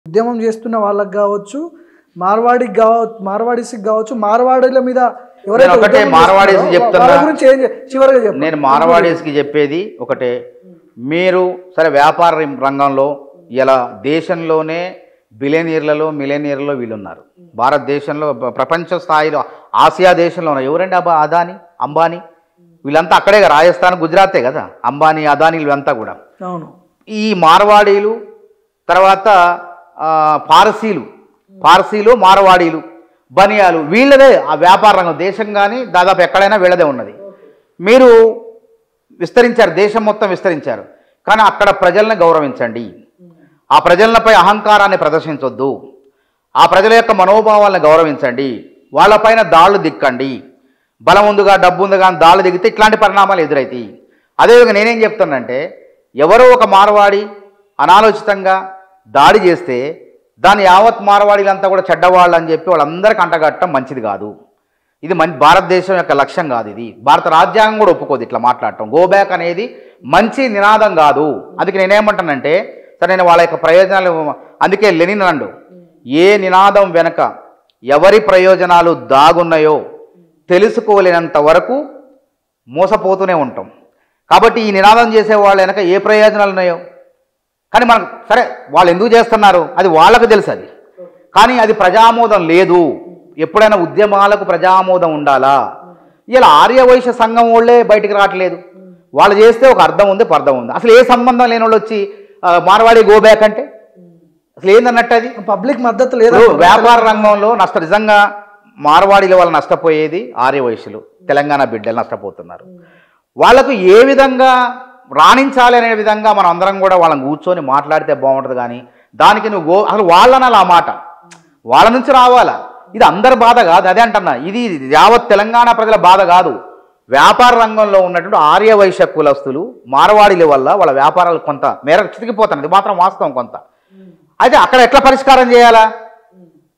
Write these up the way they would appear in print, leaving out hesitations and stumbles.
ఉద్యమం చేస్తున్న వాళ్ళకి కావచ్చు, మార్వాడీస్కి కావచ్చు, మార్వాడీల మీద నేను ఒకటే మార్వాడీస్కి చెప్తున్నా, చివరిగా చెప్పండి. నేను మార్వాడీస్కి చెప్పేది ఒకటే, మీరు సరే వ్యాపార రంగంలో ఇలా దేశంలోనే బిలియనీర్లలో మిలియనీర్లలో వీళ్ళు ఉన్నారు. భారతదేశంలో ప్రపంచ స్థాయిలో ఆసియా దేశంలో ఉన్నారు. ఎవరండి అదాని అంబానీ? వీళ్ళంతా అక్కడే రాజస్థాన్ గుజరాతే కదా అంబానీ అదానీ వీళ్ళంతా కూడా. అవును. ఈ మార్వాడీలు తర్వాత పార్సీలు మార్వాడీలు బనియాలు వీళ్ళదే ఆ వ్యాపార రంగం. దేశం కానీ దాదాపు ఎక్కడైనా వీళ్ళదే ఉన్నది. మీరు విస్తరించారు, దేశం మొత్తం విస్తరించారు, కానీ అక్కడ ప్రజలను గౌరవించండి. ఆ ప్రజలపై అహంకారాన్ని ప్రదర్శించొద్దు. ఆ ప్రజల యొక్క మనోభావాలను గౌరవించండి. వాళ్ళపైన దాళ్లు దిక్కండి. బలం ఉందిగా డబ్బు ఉందిగా అని దాళ్లు దిగితే ఇట్లాంటి పరిణామాలు ఎదురవుతాయి. అదేవిధంగా నేనేం చెప్తానంటే, ఎవరో ఒక మార్వాడి అనాలోచితంగా దాడి చేస్తే దాని యావత్ మార్వాడీలంతా కూడా చెడ్డవాళ్ళు అని చెప్పి వాళ్ళందరికీ అంటగట్టడం మంచిది కాదు. ఇది భారతదేశం యొక్క లక్ష్యం కాదు. ఇది భారత రాజ్యాంగం కూడా ఒప్పుకోదు ఇట్లా మాట్లాడటం. గో బ్యాక్ అనేది మంచి నినాదం కాదు. అందుకే నేనేమంటానంటే, సరే నేను వాళ్ళ యొక్క ప్రయోజనాలు, అందుకే లెనిన్ అండు, ఏ నినాదం వెనక ఎవరి ప్రయోజనాలు దాగున్నాయో తెలుసుకోలేనంత వరకు మోసపోతూనే ఉంటాం. కాబట్టి ఈ నినాదం చేసే వాళ్ళ వెనక ఏ ప్రయోజనాలు ఉన్నాయో, కానీ మనం సరే వాళ్ళు ఎందుకు చేస్తున్నారు అది వాళ్ళకు తెలుసు. అది కానీ అది ప్రజామోదం లేదు. ఎప్పుడైనా ఉద్యమాలకు ప్రజామోదం ఉండాలా? ఇలా ఆర్యవైశ్య సంఘం వాళ్ళే బయటికి రావట్లేదు. వాళ్ళు చేస్తే ఒక అర్థం ఉంది, పర్థం ఉంది. అసలు ఏ సంబంధం లేని వాళ్ళు వచ్చి మార్వాడి గో బ్యాక్ అంటే అసలు ఏందన్నట్టు? అది పబ్లిక్ మద్దతు లేదు. వ్యాపార రంగంలో నిజంగా మార్వాడీల వల్ల నష్టపోయేది ఆర్యవైశ్యులు, తెలంగాణ బిడ్డలు నష్టపోతున్నారు. వాళ్ళకు ఏ విధంగా రాణించాలి అనే విధంగా మనం అందరం కూడా వాళ్ళని కూర్చొని మాట్లాడితే బాగుంటుంది. కానీ దానికి నువ్వు అసలు వాళ్ళనాలి, ఆ మాట వాళ్ళ నుంచి రావాలా. ఇది అందరి బాధ కాదు, అదే అంటున్నా. ఇది యావత్ తెలంగాణ ప్రజల బాధ కాదు. వ్యాపార రంగంలో ఉన్నటువంటి ఆర్యవైశ్య కులస్తులు మార్వాడీల వల్ల వాళ్ళ వ్యాపారాలు కొంత మేరకు చితికిపోతాయి. ఇది మాత్రం వాస్తవం కొంత. అయితే అక్కడ ఎట్లా పరిష్కారం చేయాలా?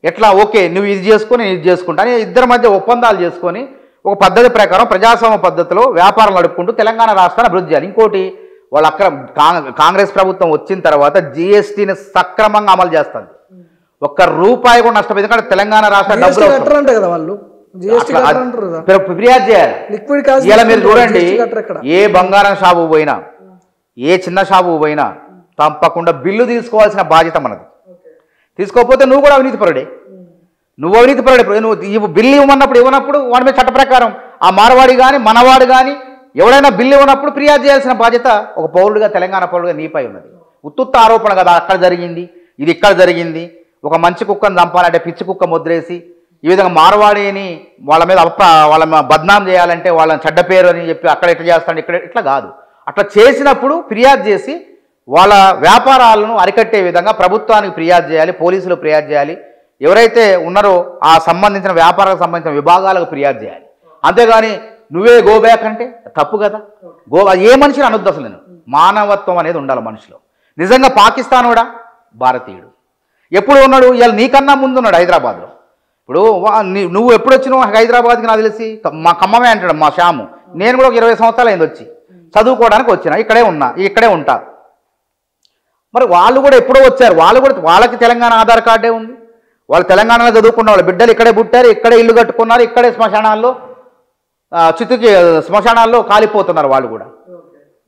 ఎట్లా? ఓకే నువ్వు ఇది చేసుకొని నేను ఇది చేసుకుంటా అని ఇద్దరి మధ్య ఒప్పందాలు చేసుకొని ఒక పద్ధతి ప్రకారం ప్రజాస్వామ్య పద్ధతిలో వ్యాపారం నడుపుకుంటూ తెలంగాణ రాష్ట్రాన్ని అభివృద్ధి చేయాలి. ఇంకోటి, వాళ్ళు అక్కడ కాంగ్రెస్ ప్రభుత్వం వచ్చిన తర్వాత జిఎస్టీని సక్రమంగా అమలు చేస్తుంది. ఒక్క రూపాయి కూడా నష్టపోయింది. ఎందుకంటే తెలంగాణ రాష్ట్ర డబ్బులు ఫిర్యాదు చేయాలి. ఇలా మీరు చూడండి, ఏ బంగారం షాపు పోయినా, ఏ చిన్న షాపు పోయినా తప్పకుండా బిల్లు తీసుకోవాల్సిన బాధ్యత మనది. తీసుకోకపోతే నువ్వు కూడా అవినీతిపరుడే. నువ్వు బిల్లు ఇవ్వనప్పుడు వాడి మీద చట్ట ప్రకారం ఆ మార్వాడి కానీ మనవాడు కానీ ఎవడైనా బిల్లు ఇవ్వనప్పుడు ఫిర్యాదు చేయాల్సిన బాధ్యత ఒక పౌరుడిగా, తెలంగాణ పౌరుడిగా నీపై ఉన్నది. ఉత్తుత్త ఆరోపణ కదా, అక్కడ జరిగింది, ఇది ఇక్కడ జరిగింది. ఒక మంచి కుక్కను చంపాలంటే పిచ్చి కుక్క ముద్రేసి ఈ విధంగా మార్వాడిని వాళ్ళ మీద వాళ్ళ బద్నాం చేయాలంటే వాళ్ళని చెడ్డ పేరు అని చెప్పి అక్కడ ఇట్లా చేస్తాడు, ఇక్కడ ఇట్లా కాదు. అట్లా చేసినప్పుడు ఫిర్యాదు చేసి వాళ్ళ వ్యాపారాలను అరికట్టే విధంగా ప్రభుత్వానికి ఫిర్యాదు చేయాలి, పోలీసులు ఫిర్యాదు చేయాలి. ఎవరైతే ఉన్నారో ఆ సంబంధించిన వ్యాపారాలకు సంబంధించిన విభాగాలకు ఫిర్యాదు చేయాలి. అంతేగాని నువ్వే గో బ్యాక్ అంటే తప్పు కదా. ఏ మనిషిని అనొద్దు. అసలు నేను మానవత్వం అనేది ఉండాలి మనిషిలో. నిజంగా పాకిస్తాన్ కూడా భారతీయుడు ఎప్పుడు ఉన్నాడు? ఇవాళ నీకన్నా ముందు ఉన్నాడు హైదరాబాద్లో. ఇప్పుడు నువ్వు ఎప్పుడు వచ్చినావు హైదరాబాద్కి? నాకు తెలిసి మా ఖమ్మమే అంటాడు మా శ్యాము. నేను కూడా ఒక 20 సంవత్సరాలు అయింది వచ్చి చదువుకోవడానికి వచ్చిన, ఇక్కడే ఉంటా. మరి వాళ్ళు కూడా ఎప్పుడో వచ్చారు. వాళ్ళకి తెలంగాణ ఆధార్ కార్డే ఉంది. వాళ్ళు తెలంగాణలో చదువుకున్న వాళ్ళ బిడ్డలు ఇక్కడే పుట్టారు, ఇక్కడే ఇల్లు కట్టుకున్నారు, ఇక్కడే శ్మశానాల్లో కాలిపోతున్నారు వాళ్ళు కూడా.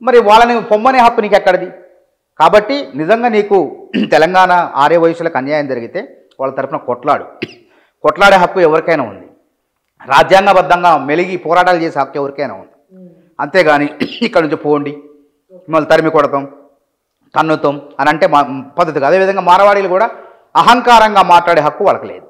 మరి వాళ్ళని పొమ్మనే హక్కు నీకు ఎక్కడిది? కాబట్టి నిజంగా నీకు తెలంగాణ ఆర్యవైశ్యులకు అన్యాయం జరిగితే వాళ్ళ తరఫున కొట్లాడే హక్కు ఎవరికైనా ఉంది. రాజ్యాంగబద్ధంగా మెలిగి పోరాటాలు చేసే హక్కు ఎవరికైనా ఉంది. అంతేగాని ఇక్కడ నుంచి పోండి, మిమ్మల్ని తరిమి కొడతాం, తన్నుతాం అని అంటే పద్ధతి. అదేవిధంగా మార్వాడీలు కూడా అహంకారంగా మాట్లాడే హక్కు వాళ్ళకి లేదు.